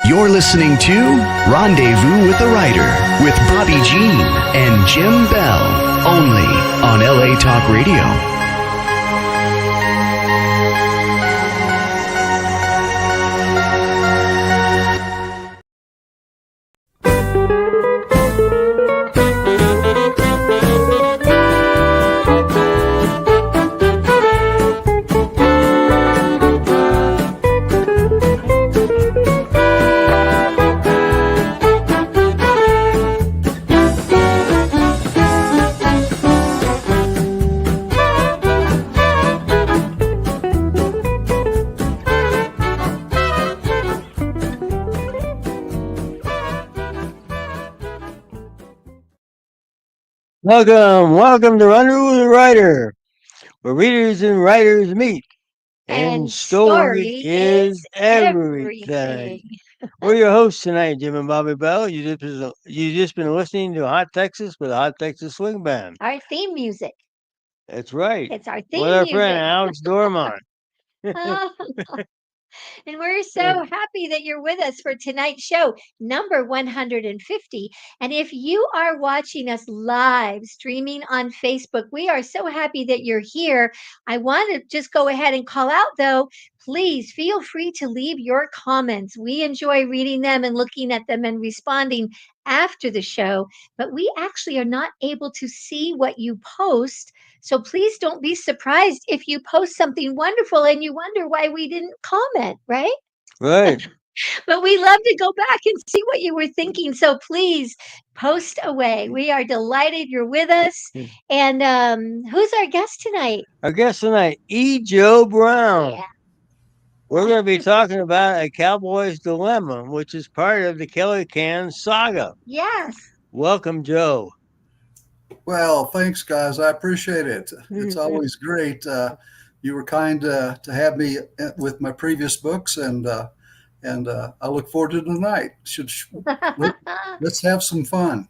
You're listening to Rendezvous with the Writer with Bobbi Jean and Jim Bell, only on LA Talk Radio. Welcome to Rendezvous with the Writer, where readers and writers meet, and story is everything. We're your hosts tonight, Jim and Bobby Bell. You just been listening to Hot Texas with a Hot Texas Swing Band. Our theme music. That's right. It's our theme with our music. friend Alex Dormont. And we're so happy that you're with us for tonight's show, number 150. And if you are watching us live streaming on Facebook, we are so happy that you're here. I want to just go ahead and call out, though, please feel free to leave your comments. We enjoy reading them and looking at them and responding after the show, but we actually are not able to see what you post. So please don't be surprised if you post something wonderful and you wonder why we didn't comment, right? Right. But we love to go back and see what you were thinking. So please post away. We are delighted you're with us. And who's our guest tonight? Our guest tonight, E. Joe Brown. Yeah. We're going to be talking about A Cowboy's Dilemma, which is part of the Kelly Can saga. Yes. Welcome, Joe. Well, thanks, guys. I appreciate it. It's always great. You were kind to have me with my previous books, and I look forward to tonight. Let's have some fun.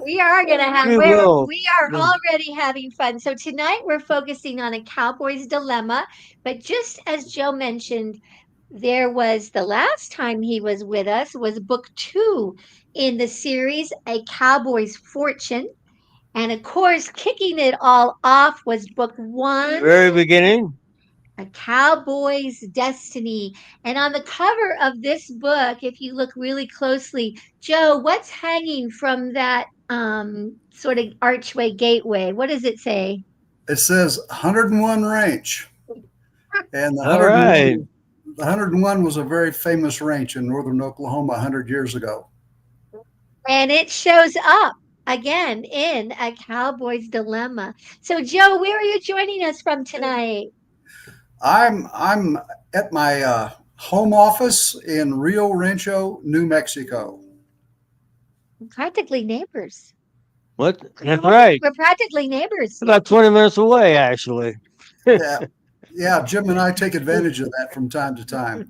We are going to have. We are already having fun. So tonight we're focusing on A Cowboy's Dilemma. But just as Joe mentioned, there was the last time he was with us was book 2 in the series, A Cowboy's Fortune. And of course, kicking it all off was book 1. Very beginning. A Cowboy's Destiny. And on the cover of this book, if you look really closely, Joe, what's hanging from that sort of archway gateway? What does it say? It says 101 Ranch. And the 101 was a very famous ranch in northern Oklahoma 100 years ago. And it shows up again in A Cowboy's Dilemma. So, Joe, where are you joining us from tonight? I'm at my home office in Rio Rancho, New Mexico. Practically neighbors. What? That's right. We're practically neighbors. About 20 minutes away, actually. Yeah, Jim and I take advantage of that from time to time.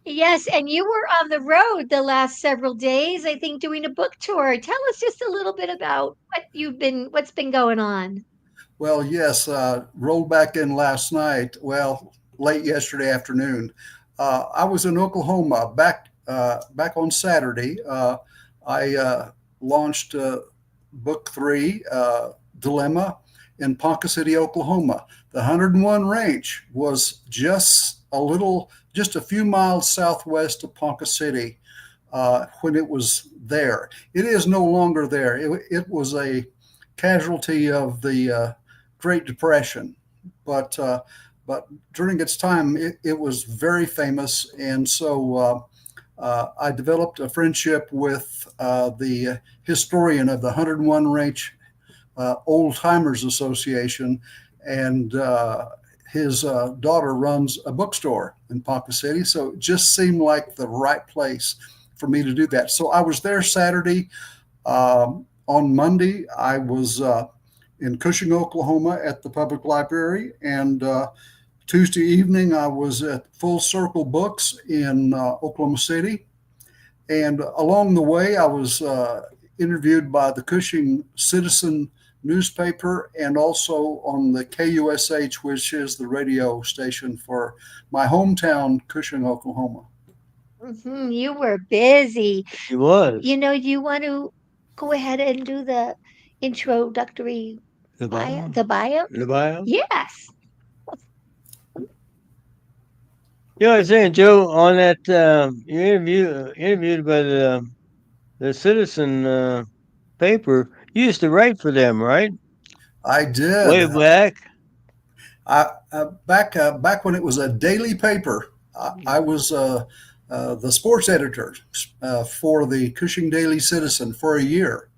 Yes, and you were on the road the last several days, I think, doing a book tour. Tell us just a little bit about what's been going on. Well, yes, rolled back in last night. Well, late yesterday afternoon. I was in Oklahoma back on Saturday. I launched book 3, Dilemma, in Ponca City, Oklahoma. The 101 Ranch was just a few miles southwest of Ponca City when it was there. It is no longer there. It was a casualty of the Great Depression, but during its time, it was very famous, and so I developed a friendship with the historian of the 101 Ranch Old Timers Association, and his daughter runs a bookstore in Ponca City, so it just seemed like the right place for me to do that. So I was there Saturday. On Monday, I was in Cushing, Oklahoma at the public library, and Tuesday evening, I was at Full Circle Books in Oklahoma City. And along the way, I was interviewed by the Cushing Citizen newspaper and also on the KUSH, which is the radio station for my hometown, Cushing, Oklahoma. You were busy. He was. You want to go ahead and do the introductory The bio? the bio? The bio? Yes. I was saying, Joe, on that you interviewed by the Citizen paper. You used to write for them, right? I did. Way back. Back when it was a daily paper, I was the sports editor for the Cushing Daily Citizen for a year.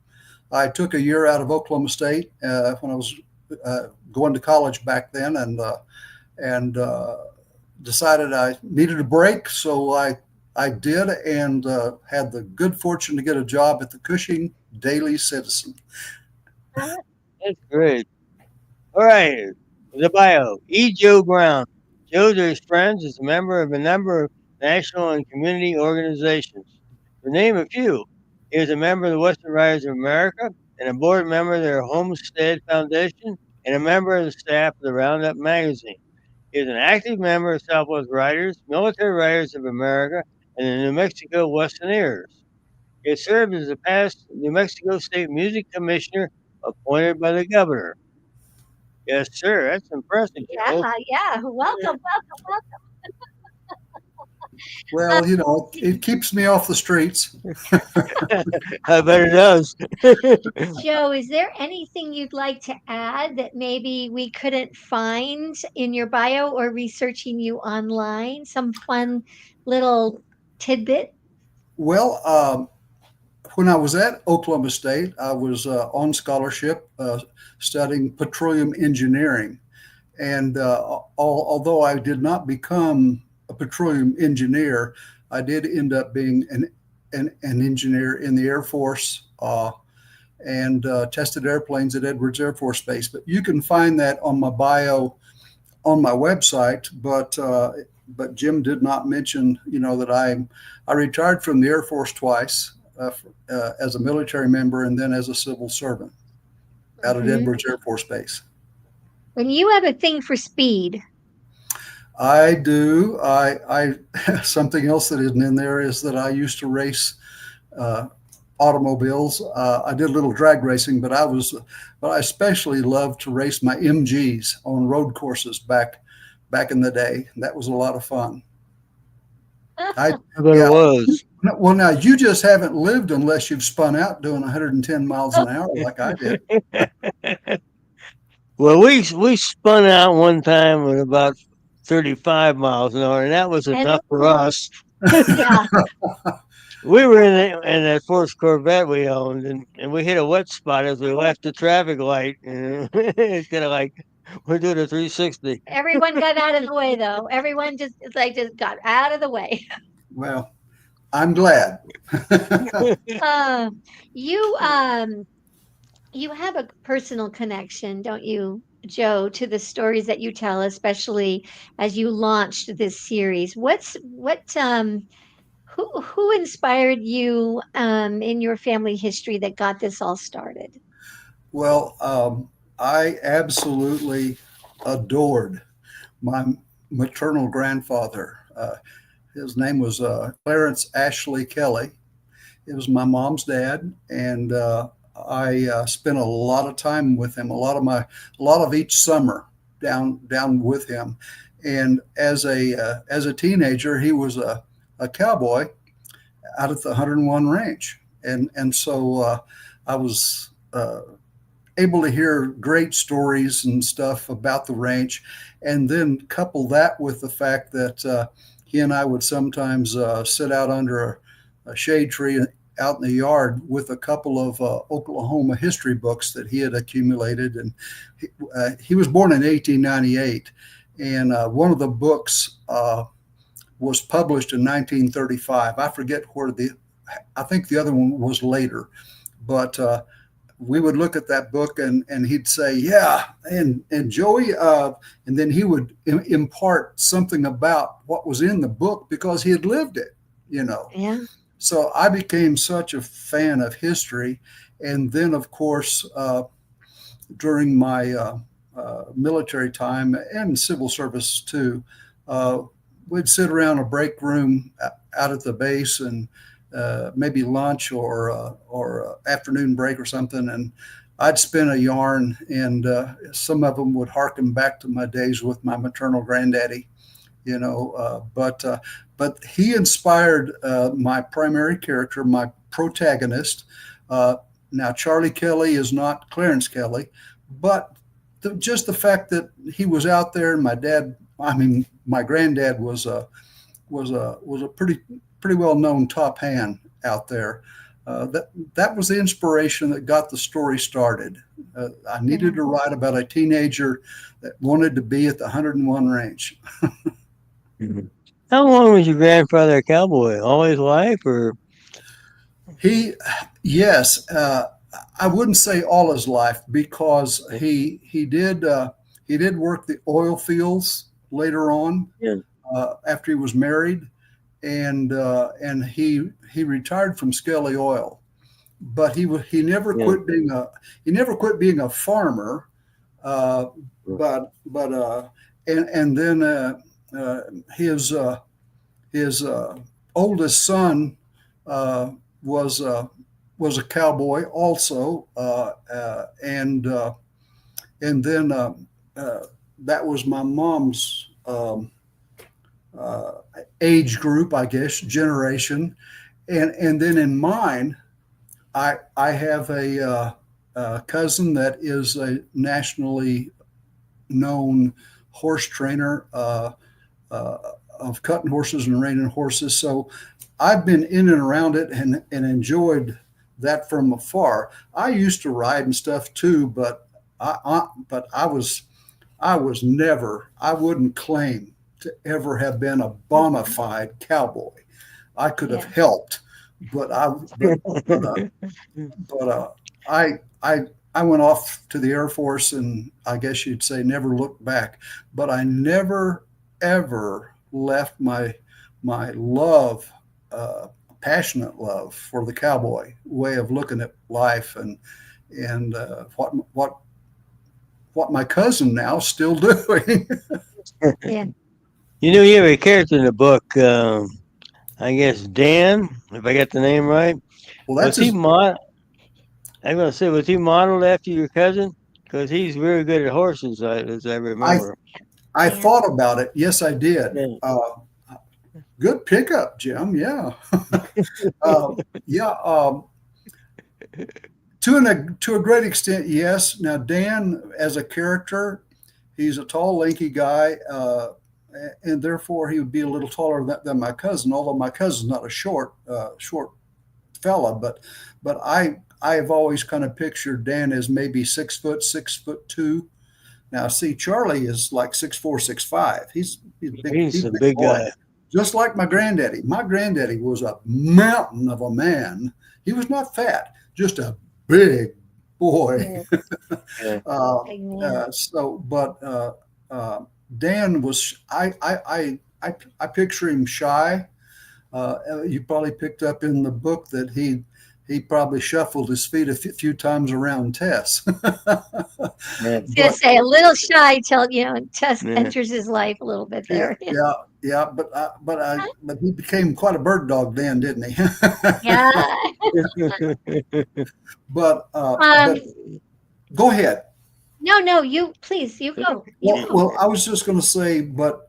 I took a year out of Oklahoma State when I was going to college back then, and decided I needed a break, so I did, and had the good fortune to get a job at the Cushing Daily Citizen. That's great. All right. The bio. E. Joe Brown. Joe to his friends is a member of a number of national and community organizations. To name a few, he was a member of the Western Writers of America and a board member of their Homestead Foundation and a member of the staff of the Roundup magazine. He is an active member of Southwest Writers, Military Writers of America, and the New Mexico Westoneers. He has served as the past New Mexico State Music Commissioner appointed by the governor. Yes, sir. That's impressive, Joe. Yeah. Welcome. Well, it keeps me off the streets. I bet it does. Joe, is there anything you'd like to add that maybe we couldn't find in your bio or researching you online? Some fun little tidbit? Well, when I was at Oklahoma State, I was on scholarship studying petroleum engineering. And although I did not become a petroleum engineer, I did end up being an engineer in the Air Force and tested airplanes at Edwards Air Force Base. But you can find that on my bio on my website. But Jim did not mention, that I retired from the Air Force twice as a military member and then as a civil servant out at Edwards Air Force Base. When you have a thing for speed. I do. I something else that isn't in there is that I used to race automobiles. I did a little drag racing, but I especially loved to race my MGs on road courses back in the day. That was a lot of fun. I bet it was. Well, now you just haven't lived unless you've spun out doing 110 miles an hour like I did. Well, we spun out one time at about 35 miles an hour, and that was enough for us. Yeah. We were in that first Corvette we owned, and we hit a wet spot as we left the traffic light. It's kind of like we're doing a 360. Everyone got out of the way, though. Everyone just got out of the way. Well, I'm glad. You have a personal connection, don't you, Joe, to the stories that you tell, especially as you launched this series. Who inspired you in your family history that got this all started? Well, I absolutely adored my maternal grandfather. His name was Clarence Ashley Kelly. It was my mom's dad, and I spent a lot of time with him. A lot of each summer down with him. And as a teenager, he was a cowboy out at the 101 range, and so I was able to hear great stories and stuff about the ranch, and then couple that with the fact that he and I would sometimes sit out under a shade tree out in the yard with a couple of Oklahoma history books that he had accumulated. And he was born in 1898, and one of the books was published in 1935. I forget I think the other one was later, but we would look at that book and he'd say, yeah, and Joey, and then he would impart something about what was in the book because he had lived it, Yeah. So I became such a fan of history. And then, of course, during my military time and civil service too. Uh, we'd sit around a break room out at the base and maybe lunch or afternoon break or something, and I'd spin a yarn, and some of them would harken back to my days with my maternal granddaddy. But he inspired my primary character, my protagonist. Uh, Now, Charlie Kelly is not Clarence Kelly, but just the fact that he was out there, and my granddad was a pretty well known top hand out there. That was the inspiration that got the story started. I needed to write about a teenager that wanted to be at the 101 range. How long was your grandfather a cowboy? All his life, or? Yes, I wouldn't say all his life, because he did work the oil fields later on, Yeah. after he was married, and he retired from Skelly Oil, but he never quit being a farmer, but and then his oldest son was a cowboy also, and then that was my mom's age group, I guess, generation, and then in mine, I have a cousin that is a nationally known horse trainer of cutting horses and reining horses. So I've been in and around it and enjoyed that from afar. I used to ride and stuff too, but I was never. I wouldn't claim to ever have been a bona fide cowboy. I could have helped, but I went off to the Air Force, and I guess you'd say never looked back. But I never ever left my love, passionate love for the cowboy way of looking at life, and what my cousin now is still doing. Yeah. You have a character in the book. I guess Dan, if I got the name right. Well, Was that's he his, mod? I'm gonna say, was he modeled after your cousin? Because he's very good at horses, as I I remember. I thought about it. Yes, I did. Yeah. Good pickup, Jim. Yeah. uh, yeah. To a great extent, yes. Now, Dan, as a character, he's a tall, lanky guy, and therefore he would be a little taller than my cousin. Although my cousin's not a short fella, but I've always kind of pictured Dan as maybe 6 foot, 6'2". Now, see, Charlie is like 6'4", 6'5". He's He's a big boy, guy. just like my granddaddy. My granddaddy was a mountain of a man. He was not fat, just a big boy. Yeah. Dan was. I picture him shy. You probably picked up in the book that he probably shuffled his feet a few times around Tess. Yeah. Gonna say a little shy till Tess Yeah. enters his life a little bit there. Yeah, but he became quite a bird dog then, didn't he? Yeah. but Um, go ahead. no, you please, you go. Well, I was just going to say, but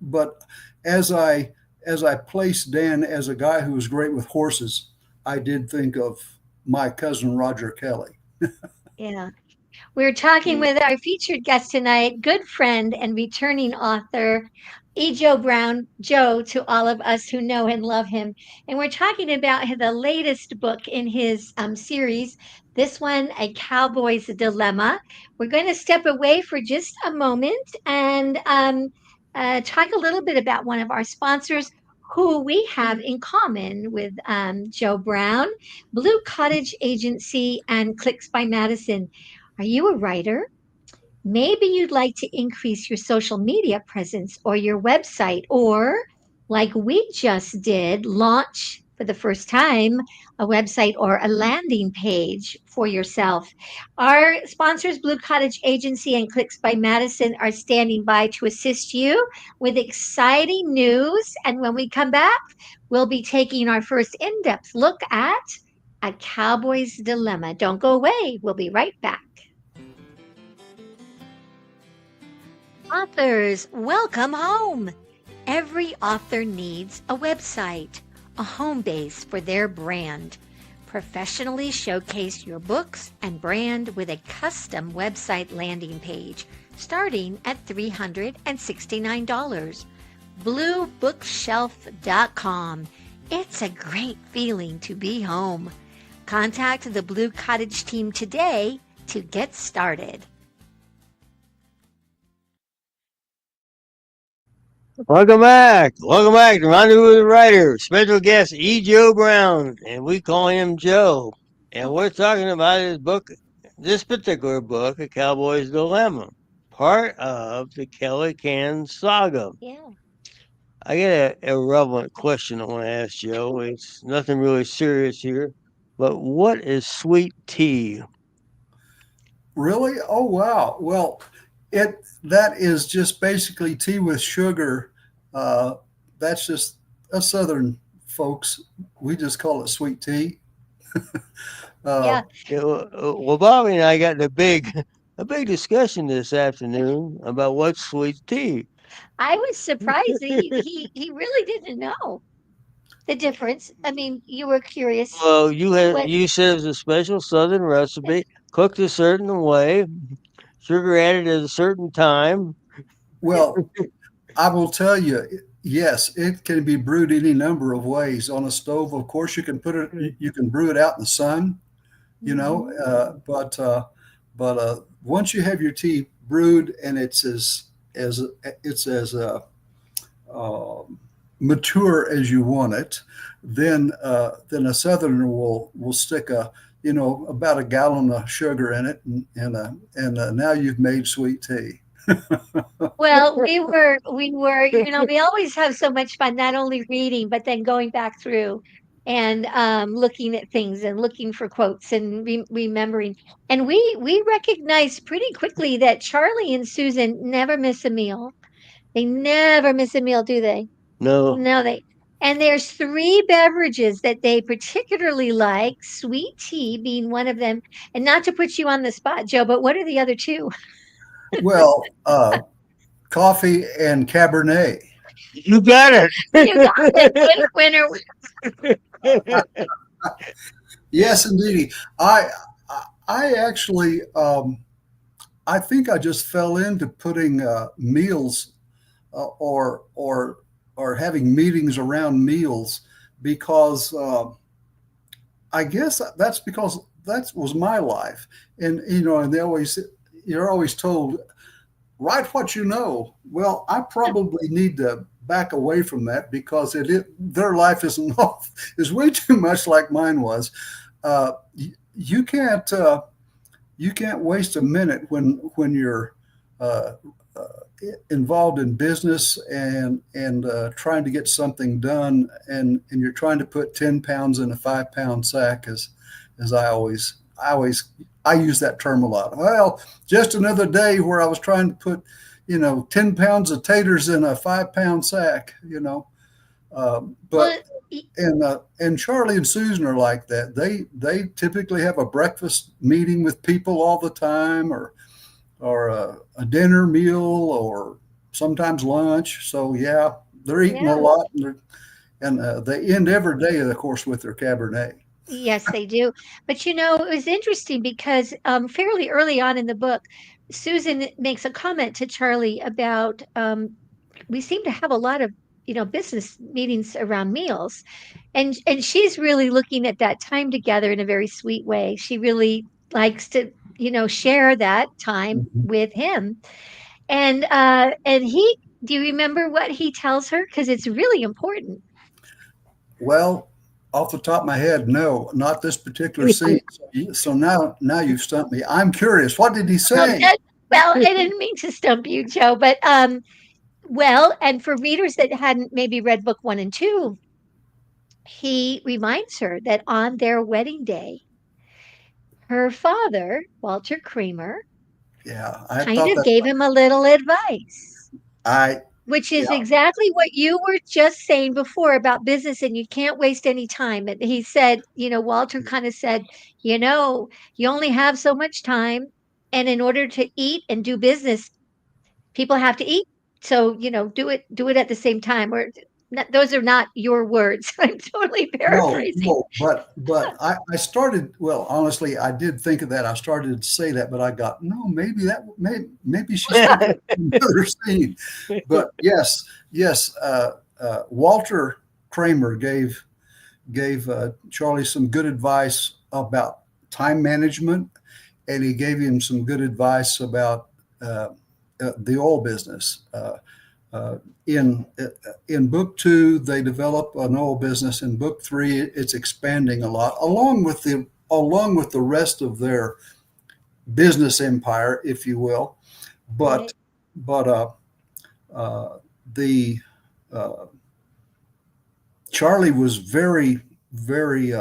as I placed Dan as a guy who was great with horses, I did think of my cousin Roger Kelly. Yeah. We're talking with our featured guest tonight, good friend and returning author, E. Joe Brown, Joe to all of us who know and love him. And we're talking about the latest book in his series, this one, A Cowboy's Dilemma. We're going to step away for just a moment and talk a little bit about one of our sponsors who we have in common with Joe Brown, Blue Cottage Agency and Clicks by Madison. Are you a writer? Maybe you'd like to increase your social media presence or your website, or like we just did, launch for the first time a website or a landing page for yourself. Our sponsors, Blue Cottage Agency and Clicks by Madison, are standing by to assist you with exciting news. And when we come back, we'll be taking our first in depth look at A Cowboy's Dilemma. Don't go away. We'll be right back. Authors, welcome home. Every author needs a website, a home base for their brand. Professionally showcase your books and brand with a custom website landing page starting at $369. BlueBookshelf.com. It's a great feeling to be home. Contact the Blue Cottage team today to get started. Welcome back. Welcome back to Rendezvous with the Writer. Special guest E. Joe Brown, and we call him Joe. And we're talking about his book, this particular book, A Cowboy's Dilemma, part of the Kelly Can saga. Yeah. I got an irrelevant question I want to ask Joe. It's nothing really serious here, but what is sweet tea? Really? Oh, wow. Well, that is just basically tea with sugar. Uh, that's just us Southern folks. We just call it sweet tea. Yeah. Well, Bobby and I got in a big discussion this afternoon about what's sweet tea. I was surprised that he really didn't know the difference. I mean, you were curious. Well, What? you said it's a special Southern recipe, cooked a certain way, sugar added at a certain time. Well, I will tell you, yes, it can be brewed any number of ways on a stove. Of course, you can brew it out in the sun, but once you have your tea brewed and it's as uh, mature as you want it, then a Southerner will stick about a gallon of sugar in it, and now you've made sweet tea. Well, we always have so much fun, not only reading, but then going back through and looking at things and looking for quotes and remembering. And we recognized pretty quickly that Charlie and Susan never miss a meal. They never miss a meal, do they? No, No, and there's three beverages that they particularly like, sweet tea being one of them. And not to put you on the spot, Joe, but what are the other two? Well, coffee and Cabernet. you got it. You got it. Winner. Yes, indeed. I actually, I think I just fell into putting meals or having meetings around meals because I guess that's because that was my life, and and you're always told, write what you know. Well, I probably need to back away from that because their life is way too much like mine was. You can't waste a minute when you're uh, uh, involved in business and trying to get something done, and you're trying to put 10 pounds in a 5-pound sack, as I use that term a lot. Well, just another day where I was trying to put 10 pounds of taters in a 5-pound sack. But and Charlie and Susan are like that. They typically have a breakfast meeting with people all the time, or a dinner meal, or sometimes lunch. So yeah, they're eating a lot, and they end every day, of course, with their Cabernet. Yes, they do. But it was interesting because fairly early on in the book, Susan makes a comment to Charlie about we seem to have a lot of business meetings around meals, and she's really looking at that time together in a very sweet way. She really likes to share that time with him, and he. Do you remember what he tells her? Because it's really important. Well, off the top of my head, no, not this particular scene. So now you've stumped me. I'm curious. What did he say? Well, I didn't mean to stump you, Joe, but well, and for readers that hadn't maybe read book 1 and 2, he reminds her that on their wedding day, her father, Walter Kramer, Yeah, I kind thought of that. gave him a little advice, I which is Yeah. exactly what you were just saying before about business, and you can't waste any time. And he said, Walter kind of said, you only have so much time, and in order to eat and do business, people have to eat. So, do it at the same time. Or those are not your words. I'm totally No, paraphrasing. no, but I started, well, honestly, I did think of that. I started to say that, but I got, no, maybe she's thinking of another scene. But yes, Walter Kramer gave Charlie some good advice about time management, and he gave him some good advice about the oil business. Uh, in in book two, they develop an oil business. In book three, it's expanding a lot, along with the rest of their business empire, if you will. But Right. but the Charlie was very very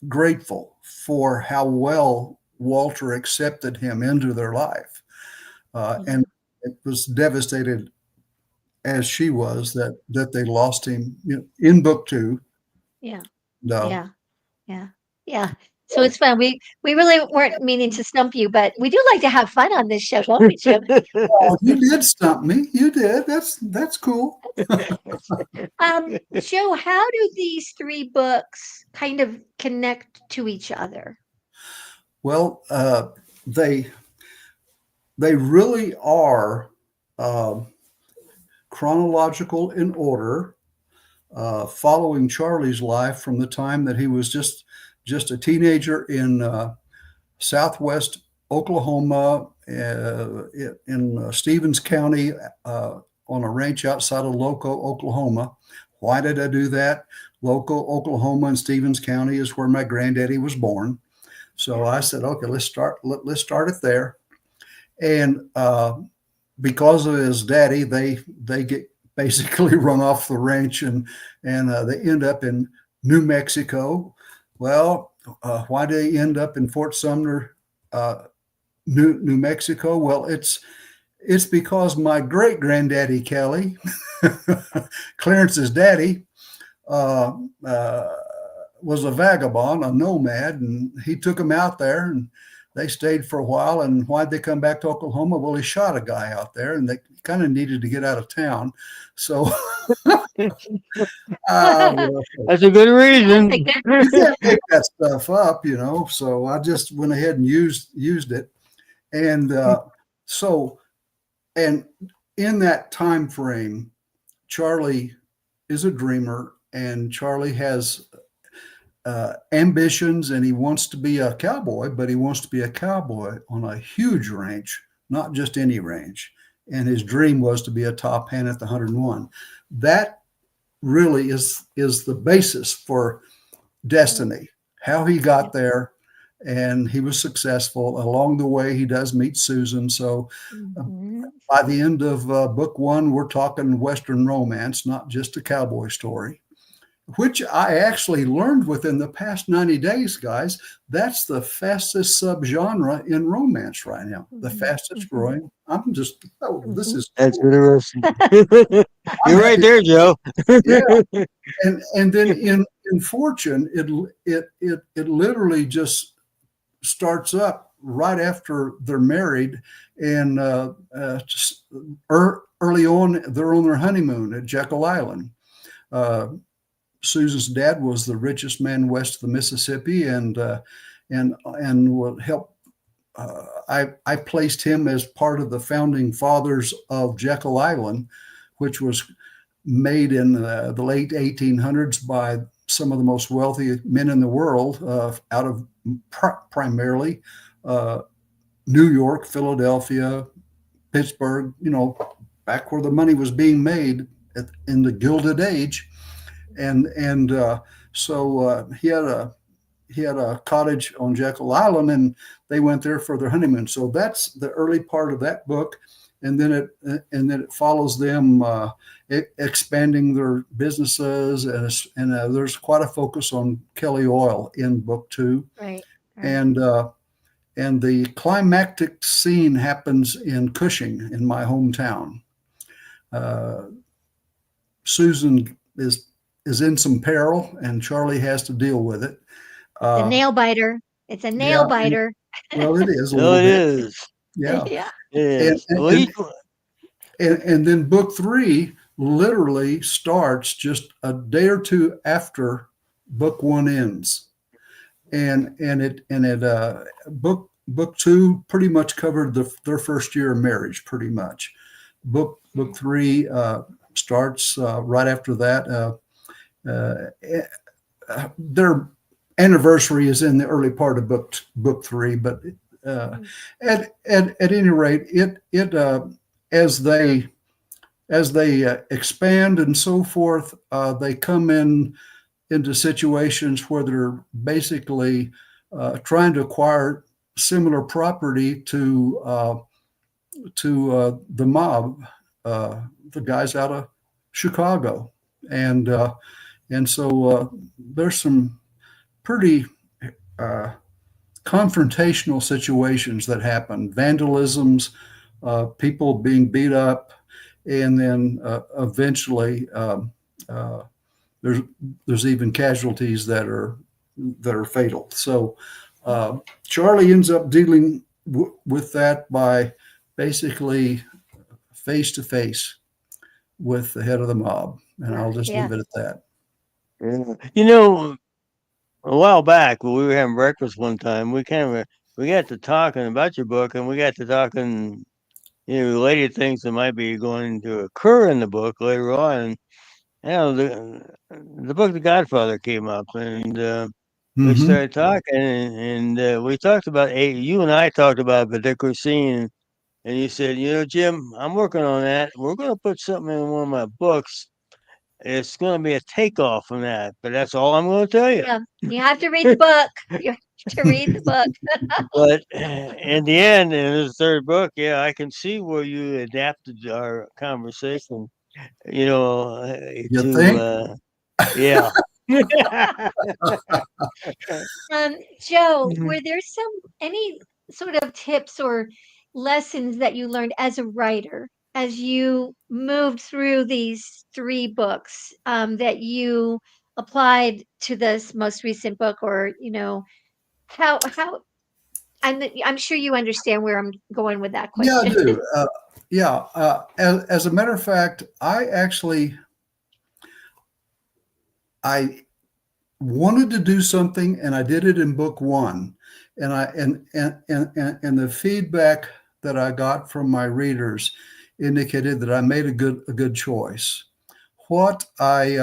grateful for how well Walter accepted him into their life, Yeah. and it was devastated as she was that they lost him, in book two. Yeah. And, Yeah. Yeah. Yeah. So it's fun. We really weren't meaning to stump you, but we do like to have fun on this show, don't we, Jim? oh, you did stump me. You did. That's cool. Joe, how do these three books kind of connect to each other? Well, they they really are uh, chronological in order, following Charlie's life from the time that he was just a teenager in southwest Oklahoma, in Stevens County, on a ranch outside of Loco, Oklahoma. Why did I do that? Loco, Oklahoma, and Stevens County is where my granddaddy was born. So I said, okay, let's start it there. And because of his daddy, they get basically run off the ranch, and they end up in New Mexico. Well, why did they end up in Fort Sumner, New Mexico? Well, it's because my great granddaddy Kelly, Clarence's daddy, uh, uh, was a vagabond, a nomad, and he took him out there, and they stayed for a while. And why'd they come back to Oklahoma? Well, he shot a guy out there, and they kind of needed to get out of town. So That's a good reason. Like that. you can't make that stuff up, So I just went ahead and used it, and so and in that time frame, Charlie is a dreamer, and Charlie has ambitions, and he wants to be a cowboy, but he wants to be a cowboy on a huge ranch, not just any ranch. And his dream was to be a top hand at the 101. That really is the basis for Destiny, how he got there, and he was successful. Along the way, he does meet Susan. So Mhm. by the end of book one, we're talking Western romance, not just a cowboy story, which I actually learned within the past 90 days, guys. That's the fastest subgenre in romance right now, the fastest growing. I'm just, this is That's cool. interesting. I'm You're right happy. there, Joe. Yeah. And then in Fortune, it literally just starts up right after they're married, and just early on, they're on their honeymoon at Jekyll Island. Susan's dad was the richest man west of the Mississippi, and will help. I placed him as part of the founding fathers of Jekyll Island, which was made in the late 1800s by some of the most wealthy men in the world, out of primarily New York, Philadelphia, Pittsburgh. Back where the money was being made in the Gilded Age. And so he had a cottage on Jekyll Island, and they went there for their honeymoon. So that's the early part of that book. and then it follows them expanding their businesses, and there's quite a focus on Kelly Oil in book 2. Right. And the climactic scene happens in Cushing, in my hometown. Susan is in some peril, and Charlie has to deal with it. The nail biter. It's a nail biter. Well, it is a No, little it bit. is. Yeah. Yeah. It is. And then book 3 literally starts just a day or two after book 1 ends. And book 2 pretty much covered their first year of marriage, pretty much. Book 3 starts right after that. Their anniversary is in the early part of book 3, but at any rate, it as they expand and so forth, they come into situations where they're basically trying to acquire similar property to the mob, the guys out of Chicago, and so there's some pretty confrontational situations that happen, vandalisms, people being beat up, and then eventually there's even casualties that are fatal. So Charlie ends up dealing with that by basically face to face with the head of the mob, and I'll just leave it at that. Yeah. A while back when we were having breakfast one time, we got to talking about your book, and we got to talking, related things that might be going to occur in the book later on. The book The Godfather came up, and we started talking, and we talked about you and I talked about a particular scene, and you said, Jim, I'm working on that. We're going to put something in one of my books. It's going to be a takeoff from that, but that's all I'm going to tell you. Yeah. You have to read the book. You have to read the book. But in the end, in this third book, I can see where you adapted our conversation, You think? Yeah. Joe, were there any sort of tips or lessons that you learned as a writer as you moved through these 3 books that you applied to this most recent book, or how I'm sure you understand where I'm going with that Yeah, I question. do. As a matter of fact, I wanted to do something, and I did it in book 1, and the feedback that I got from my readers indicated that I made a good choice. What I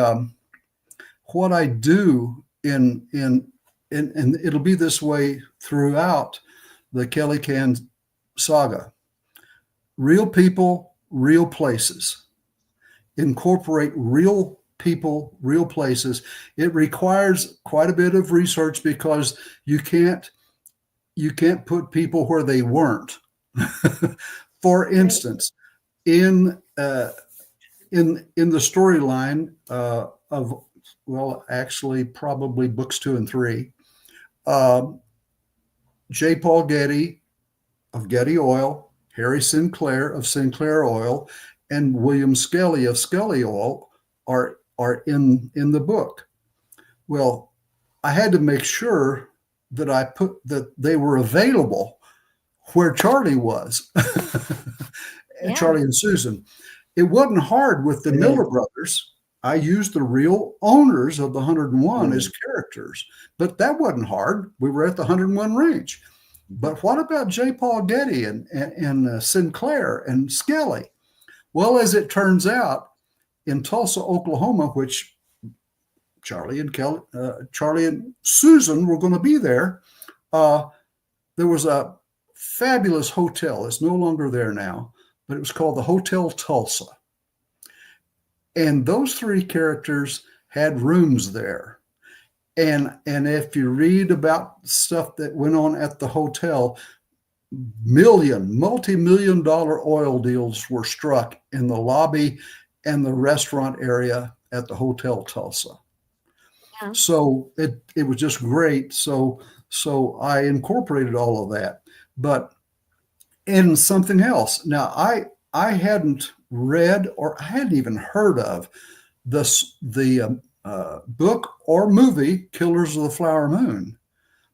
do in it'll be this way throughout the Kelly Can saga. Real people, real places. Incorporate real people, real places. It requires quite a bit of research because you can't put people where they weren't. For instance, in the storyline of, well, actually probably books 2 and 3, J. Paul Getty of Getty Oil, Harry Sinclair of Sinclair Oil, and William Skelly of Skelly Oil are in the book. Well, I had to make sure that they were available where Charlie was, Charlie and Susan. It wasn't hard with the Miller brothers. I used the real owners of the 101 as characters, but that wasn't hard. We were at the 101 range. But what about J. Paul Getty and Sinclair and Skelly? Well, as it turns out, in Tulsa, Oklahoma, which Charlie and Susan were going to be there, there was a fabulous hotel. It's no longer there now, but it was called the Hotel Tulsa. And those 3 characters had rooms there. And if you read about stuff that went on at the hotel, multi-million dollar oil deals were struck in the lobby and the restaurant area at the Hotel Tulsa. Yeah. So it was just great. So I incorporated all of that. But in something else, now I hadn't read or I hadn't even heard of the book or movie Killers of the Flower Moon.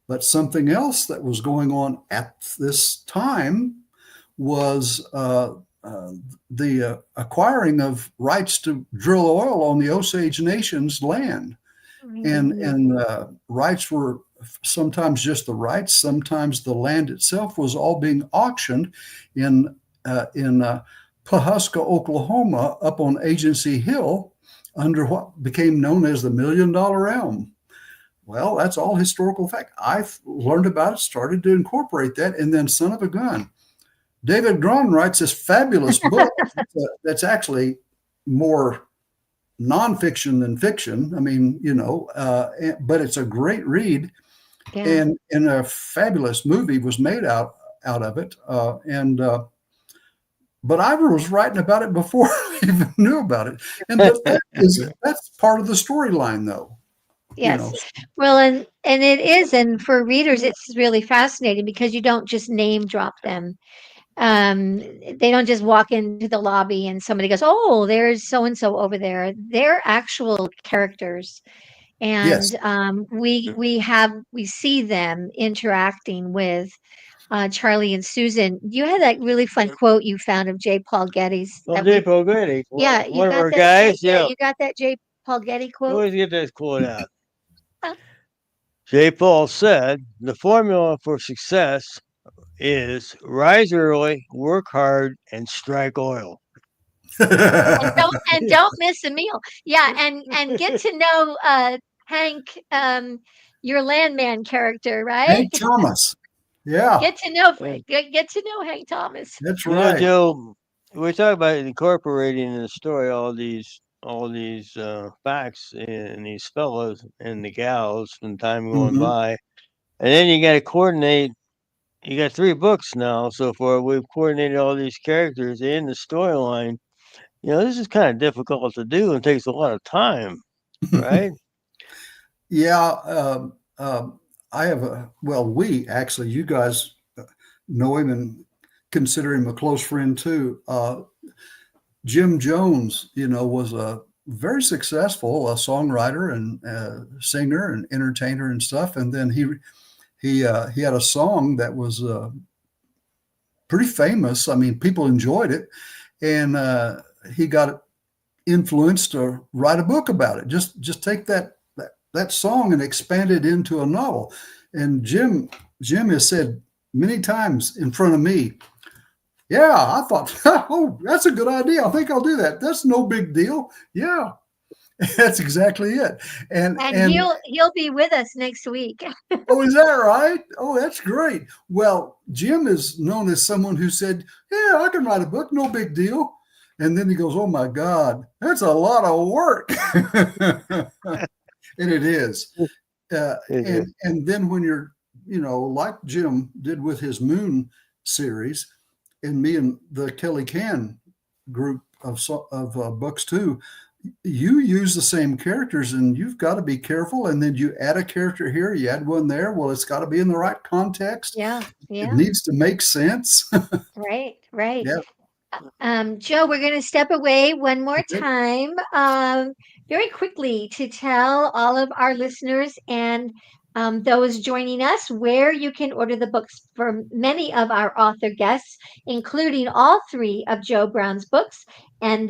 But something else that was going on at this time was the acquiring of rights to drill oil on the Osage Nation's land. And rights were sometimes just the rights, sometimes the land itself was all being auctioned in Pawhuska, Oklahoma, up on Agency Hill under what became known as the $1 Million Elm. Well, that's all historical fact. I learned about it, started to incorporate that, and then son of a gun, David Grahn writes this fabulous book that's actually more nonfiction than fiction. I mean, but it's a great read, and a fabulous movie was made out of it. But I was writing about it before I even knew about it, and that's part of the storyline, though. Yes. Well, and it is, and for readers, it's really fascinating because you don't just name drop them. They don't just walk into the lobby and somebody goes, "Oh, there's so and so over there." They're actual characters, and Yes. we see them interacting with Charlie and Susan. You had that really fun quote you found of J. Paul Getty's. Well, J. Paul Getty, Yeah, you one of got our that. guys. You got that J. Paul Getty I quote. always get this quote out. J. Paul said, "The formula for success is rise early, work hard, and strike oil." and don't miss a meal. Yeah, and get to know Hank, your landman character, right? Hank Thomas. Yeah. Get to know Hank Thomas. That's right. Joe, we talk about incorporating in the story all these facts and these fellows and the gals and time going by, and then you got to coordinate. You got 3 books now so far. We've coordinated all these characters in the storyline. This is kind of difficult to do and takes a lot of time, right? Yeah. I have we actually, you guys know him and consider him a close friend too. Jim Jones, was a very successful songwriter and singer and entertainer and stuff. And then he had a song that was pretty famous. I mean, people enjoyed it, and he got influenced to write a book about it. Just take that song and expand it into a novel. And Jim has said many times in front of me, "Yeah, I thought, oh, that's a good idea. I think I'll do that. That's no big deal." Yeah, that's exactly it. And he'll be with us next week. Oh, is that right? Oh, that's great. Well, Jim is known as someone who said, "Yeah, I can write a book, no big deal." And then he goes, "Oh my God, that's a lot of work." And it is. And then when you're, like Jim did with his Moon series, and me and the Kelly Can group of books too, you use the same characters, and you've got to be careful. And then you add a character here, you add one there. Well, it's got to be in the right context. Yeah. It needs to make sense. Right. Yeah. Joe, we're going to step away one more time very quickly to tell all of our listeners and those joining us where you can order the books for many of our author guests, including all 3 of Joe Brown's books and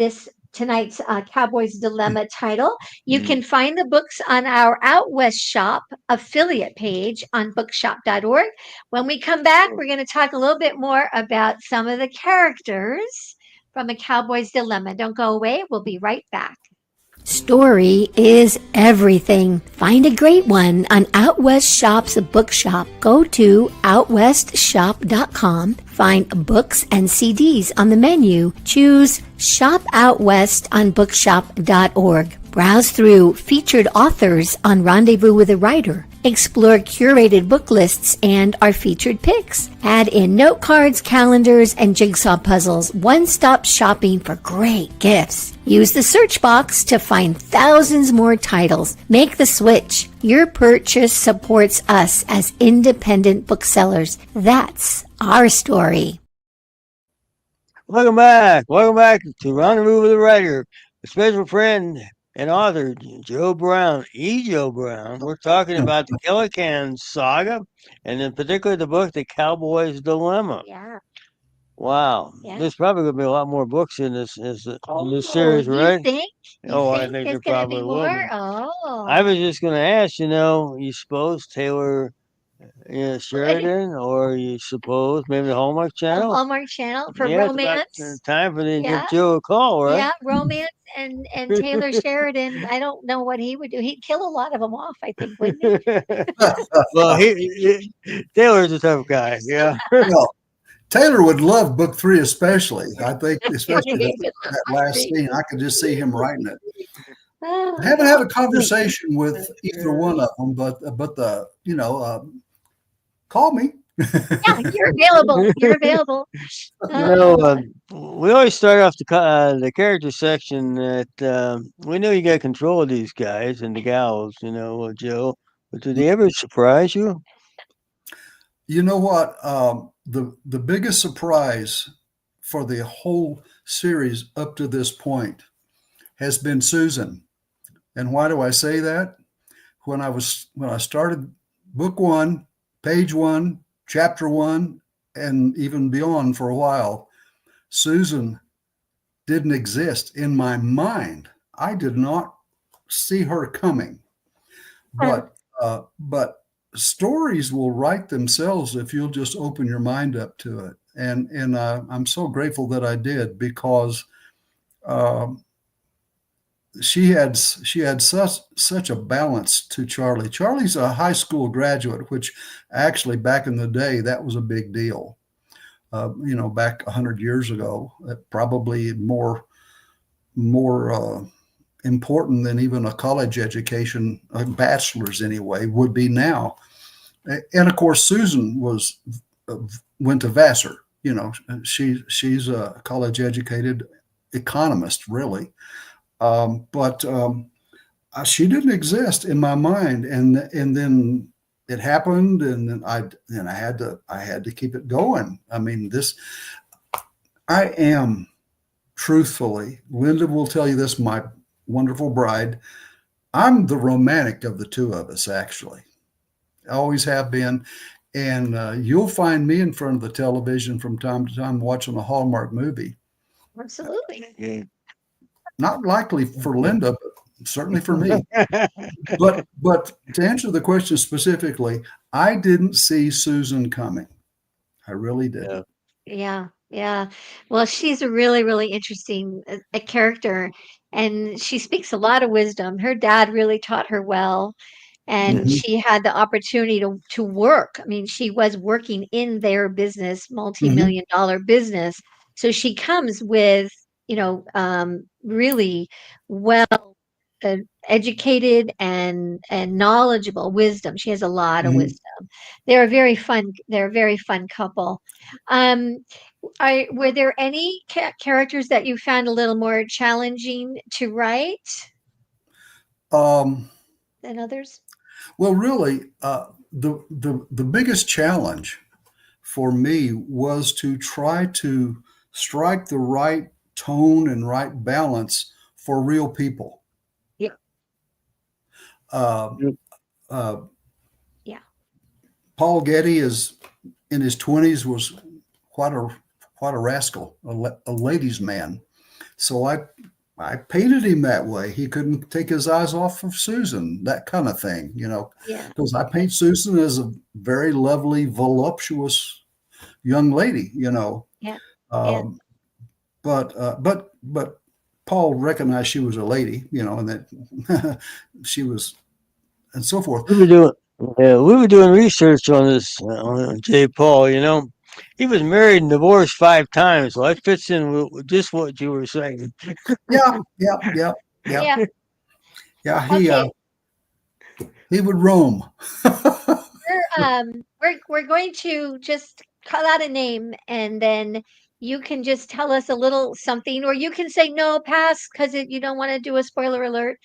tonight's Cowboy's Dilemma title. You can find the books on our Out West Shop affiliate page on bookshop.org. When we come back, we're going to talk a little bit more about some of the characters from A Cowboy's Dilemma. Don't go away. We'll be right back. Story is everything. Find a great one on Out West Shop's bookshop. Go to outwestshop.com. Find books and CDs on the menu. Choose Shop Out West on bookshop.org. Browse through featured authors on Rendezvous with a Writer. Explore curated book lists and our featured picks. Add in note cards, calendars, and jigsaw puzzles. One-stop shopping for great gifts. Use the search box to find thousands more titles. Make the switch. Your purchase supports us as independent booksellers. That's our story. Welcome back. Welcome back to Rendezvous with a Writer. A special friend and author, Joe Brown, Joe Brown. We're talking about the Killican saga, and in particular the book, The Cowboy's Dilemma. Yeah. Wow. Yeah. There's probably going to be a lot more books in this series, right? You think? I think there's there gonna probably be will more? be. Oh. I was just going to ask, you suppose Taylor Sheridan, or you suppose maybe the Hallmark Channel? Hallmark Channel for Yeah, it's about romance. time for them to Yeah. give Joe a call, right? Yeah, romance and Taylor Sheridan. I don't know what he would do. He'd kill a lot of them off, I think, wouldn't he? Well, Taylor's a tough guy. Yeah. Well, Taylor would love book 3, especially. I think, especially He would that last love scene. I could just see him writing it. Oh, I haven't had a conversation with either one of them, but call me. yeah, you're available. You're available. We always start off the character section that we know you got control of these guys and the gals, Joe. But do they ever surprise you? You know what? The biggest surprise for the whole series up to this point has been Susan. And why do I say that? When I started book 1, page 1, chapter 1, and even beyond for a while, Susan didn't exist in my mind. I did not see her coming. But stories will write themselves if you'll just open your mind up to it. And I'm so grateful that I did, because she had such a balance to Charlie. Charlie's a high school graduate, which actually back in the day, that was a big deal. Back 100 years ago, probably more important than even a college education, a bachelor's anyway, would be now. And of course, Susan went to Vassar. She's a college educated economist, really. But she didn't exist in my mind, and then it happened, and then I had to keep it going. I mean, I am, truthfully, Linda will tell you this, my wonderful bride, I'm the romantic of the two of us, actually. I always have been. And you'll find me in front of the television from time to time watching a Hallmark movie. Absolutely. Not likely for Linda, but certainly for me. But to answer the question specifically, I didn't see Susan coming. I really didn't. Yeah. Well, she's a really, really interesting a character, and she speaks a lot of wisdom. Her dad really taught her well, and she had the opportunity to work. I mean, she was working in their business, multi-million dollar business. So she comes with, really well educated and knowledgeable wisdom. She has a lot of wisdom. They're a very fun couple. Were there any characters that you found a little more challenging to write than others? Well, really, the biggest challenge for me was to try to strike the right tone and right balance for real people. Yeah. Paul Getty is in his 20s, was quite a rascal, a ladies' man. So I painted him that way. He couldn't take his eyes off of Susan, that kind of thing, because I paint Susan as a very lovely, voluptuous young lady, Yeah. But Paul recognized she was a lady, and that she was, and so forth. We were doing research on this on J. Paul. He was married and divorced 5 times, so that fits in with just what you were saying. Yeah. Yeah, Okay, he would roam. we're going to just call out a name, and then you can just tell us a little something, or you can say no, pass, because you don't want to do a spoiler alert,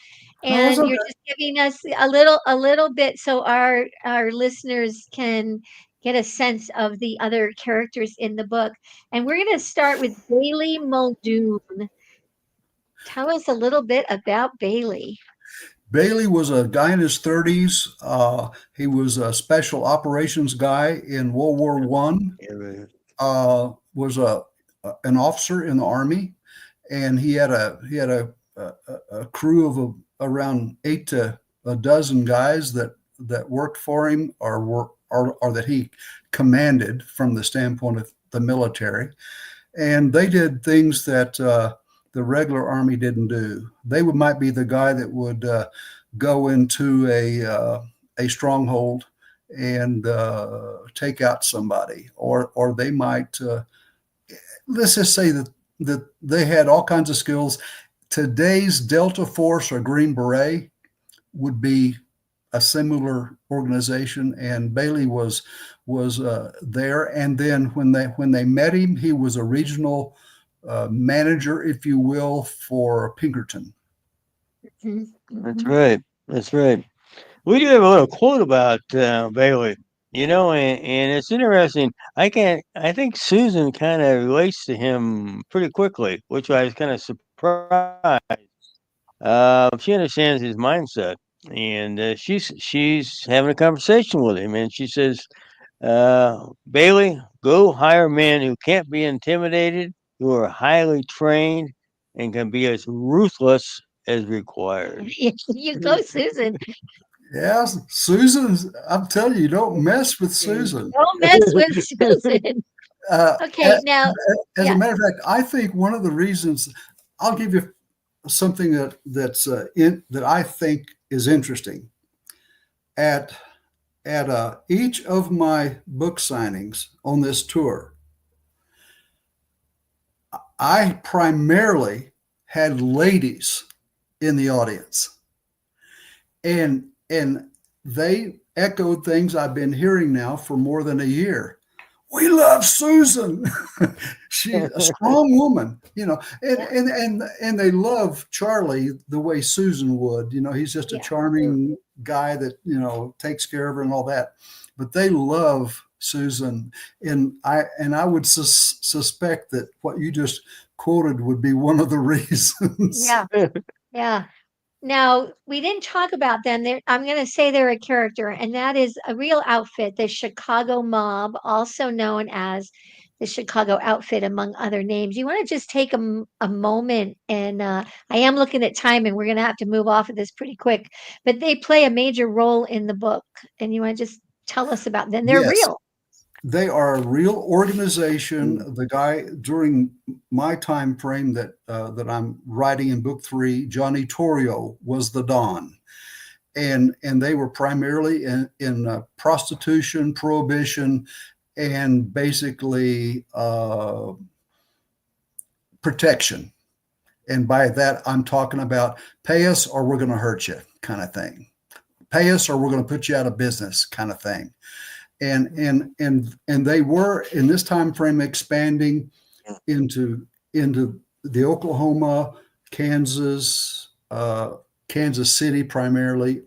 No, it's and you're okay. just giving us a little bit so our listeners can get a sense of the other characters in the book. And we're going to start with Bailey Muldoon. Tell us a little bit about Bailey. Bailey was a guy in his 30s. He was a special operations guy in World War One. Was an officer in the Army, and he had a crew of around 8 to a dozen guys that worked for him or that he commanded from the standpoint of the military, and they did things that the regular Army didn't do. They might be the guy that would go into a stronghold and take out somebody, or they might let's just say that they had all kinds of skills. Today's Delta Force or Green Beret would be a similar organization, and Bailey was there. And then when they met him, he was a regional manager, if you will, for Pinkerton. That's right. That's right. We do have a little quote about Bailey, and it's interesting. I think Susan kind of relates to him pretty quickly, which I was kind of surprised. She understands his mindset, and she's having a conversation with him, and she says, Bailey, go hire men who can't be intimidated, who are highly trained, and can be as ruthless as required. You go, Susan. Yeah, Susan, I'm telling you, don't mess with Susan. Don't mess with Susan. Okay, now, As a yeah. matter of fact, I think one of the reasons, I'll give you something that I think is interesting. At each of my book signings on this tour, I primarily had ladies in the audience, and they echoed things I've been hearing now for more than a year. We love Susan. She's a strong woman, and they love Charlie the way Susan would. He's just a charming guy that, takes care of her and all that. But they love Susan, and I would suspect that what you just quoted would be one of the reasons. Yeah. Yeah. Now, we didn't talk about them. I'm going to say they're a character, and that is a real outfit, the Chicago Mob, also known as the Chicago Outfit, among other names. You want to just take a moment, and I am looking at time, and we're going to have to move off of this pretty quick, but they play a major role in the book, and you want to just tell us about them. They're Yes. real. They are a real organization. The guy during my time frame that I'm writing in book 3, Johnny Torrio, was the Don, and they were primarily in prostitution, prohibition, and basically protection. And by that, I'm talking about pay us or we're going to hurt you kind of thing. Pay us or we're going to put you out of business kind of thing. And they were in this time frame expanding into the Oklahoma, Kansas, Kansas City primarily.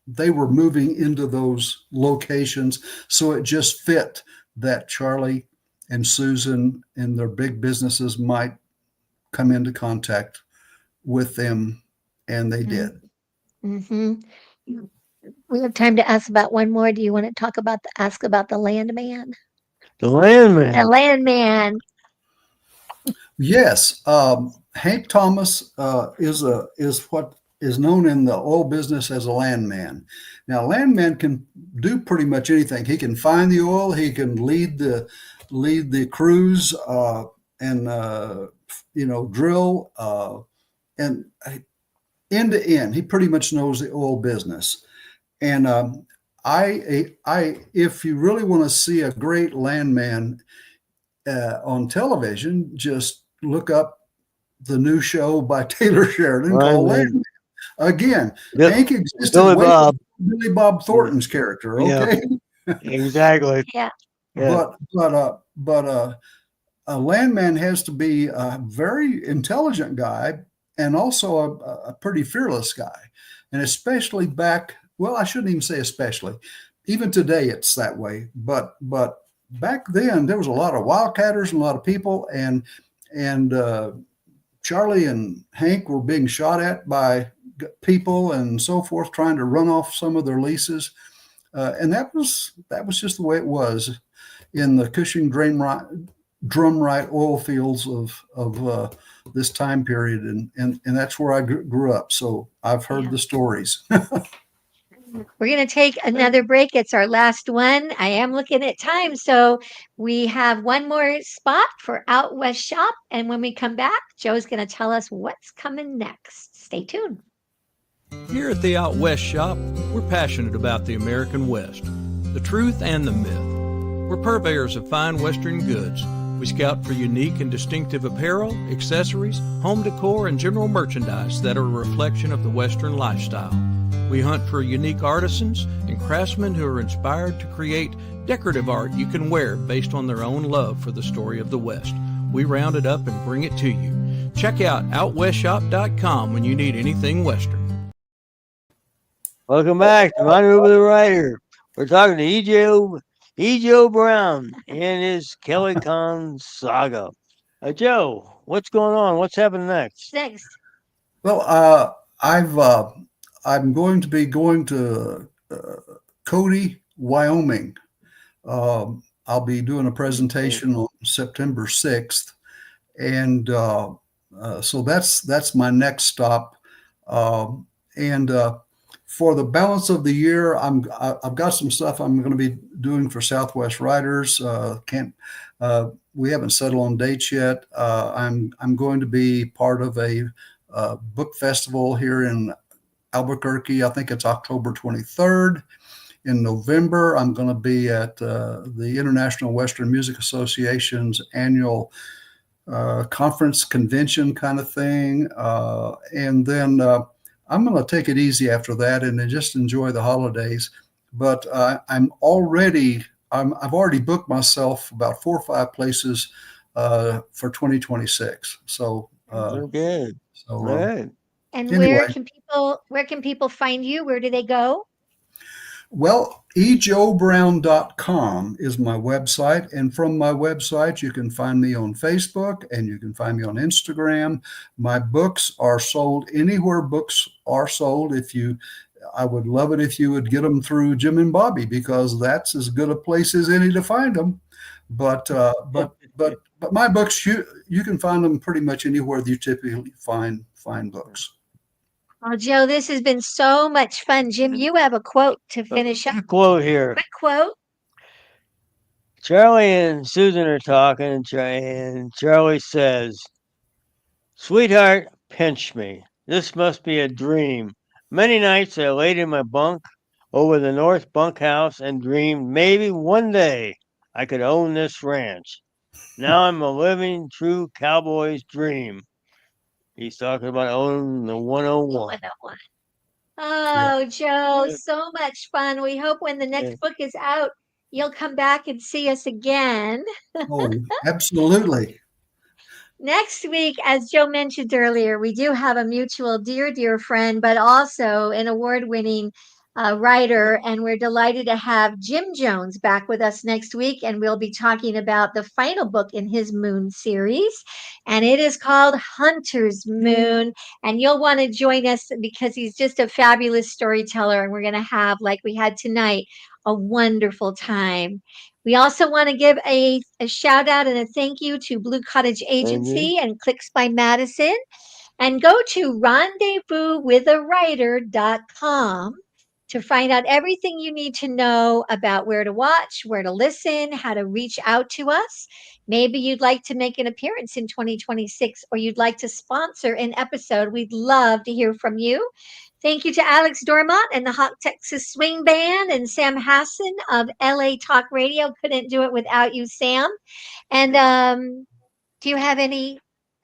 They were moving into those locations, so it just fit that Charlie and Susan and their big businesses might come into contact with them, and they did. Mm-hmm. We have time to ask about one more. Do you want to ask about the landman? The landman. The landman. Yes, Hank Thomas is what is known in the oil business as a landman. Now, a landman can do pretty much anything. He can find the oil. He can lead the crews and drill and end to end. He pretty much knows the oil business. And if you really want to see a great landman on television, just look up the new show by Taylor Sheridan called Landman. Again, Bill, Hank existed Billy way Bob. before Billy Bob Thornton's character. Yeah. Okay, Exactly. Yeah. Yeah. but a landman has to be a very intelligent guy and also a pretty fearless guy, and especially back. Well, I shouldn't even say especially. Even today, it's that way. But back then, there was a lot of wildcatters and a lot of people, and Charlie and Hank were being shot at by people and so forth, trying to run off some of their leases, and that was just the way it was in the Cushing drumright oil fields of this time period, and that's where I grew up. So I've heard the stories. We're going to take another break. It's our last one. I am looking at time. So we have one more spot for Out West Shop. And when we come back, Joe's going to tell us what's coming next. Stay tuned. Here at the Out West Shop, we're passionate about the American West, the truth and the myth. We're purveyors of fine Western goods. We scout for unique and distinctive apparel, accessories, home decor, and general merchandise that are a reflection of the Western lifestyle. We hunt for unique artisans and craftsmen who are inspired to create decorative art you can wear based on their own love for the story of the West. We round it up and bring it to you. Check out OutWestShop.com when you need anything Western. Welcome back to Rendezvous with the Writer. We're talking to E.Joe Brown and his Kelly Con saga. Joe, what's going on? What's happening next? Well, I'm going to be going to Cody, Wyoming. I'll be doing a presentation on September 6th, and so that's my next stop. And for the balance of the year, I've got some stuff I'm going to be doing for Southwest Writers. We haven't settled on dates yet. I'm going to be part of a book festival here in Albuquerque. I think it's October 23rd. In November, I'm going to be at the International Western Music Association's annual conference convention kind of thing. And then I'm going to take it easy after that and then just enjoy the holidays. But I've already booked myself about 4 or 5 places for 2026. So Okay. So All right. And anyway. where can people find you? Where do they go? Well, ejoebrown.com is my website. And from my website, you can find me on Facebook and you can find me on Instagram. My books are sold anywhere books are sold. I would love it if you would get them through Jim and Bobbi, because that's as good a place as any to find them. But my books, you can find them pretty much anywhere that you typically find books. Oh, Joe, this has been so much fun. Jim, you have a quote to finish up. Quote here. Quick quote. Charlie and Susan are talking, and Charlie says, "Sweetheart, pinch me. This must be a dream. Many nights I laid in my bunk over the north bunkhouse and dreamed maybe one day I could own this ranch. Now I'm a living, true cowboy's dream." He's talking about owning the 101. Oh, Joe, so much fun. We hope when the next book is out, you'll come back and see us again. Oh, absolutely. Next week, as Joe mentioned earlier, we do have a mutual dear friend, but also an award-winning writer, and we're delighted to have Jim Jones back with us next week, and we'll be talking about the final book in his Moon series, and it is called Hunter's Moon, and you'll want to join us because he's just a fabulous storyteller, and we're going to have, like we had tonight, a wonderful time. We also want to give a shout out and a thank you to Blue Cottage Agency and Clicks by Madison. And go to rendezvouswithawriter.com to find out everything you need to know about where to watch, where to listen, how to reach out to us. Maybe you'd like to make an appearance in 2026 or you'd like to sponsor an episode. We'd love to hear from you. Thank you to Alex Dormont and the Hot Texas Swing Band and Sam Hassan of LA Talk Radio. Couldn't do it without you, Sam. And do you have any?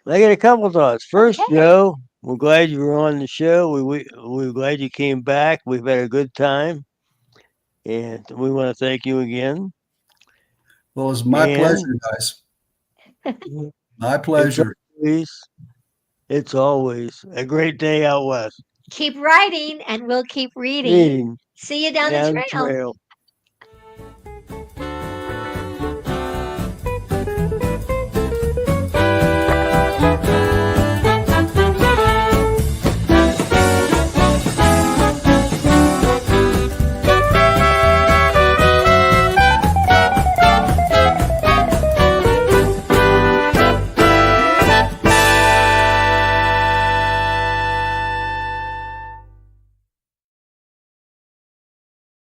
I got a couple thoughts. First, Joe, We're glad you were on the show. We're glad you came back. We've had a good time, and we want to thank you again. Well, it's my pleasure, guys. My pleasure. It's always a great day out west. Keep writing, and we'll keep reading. See you down the trail.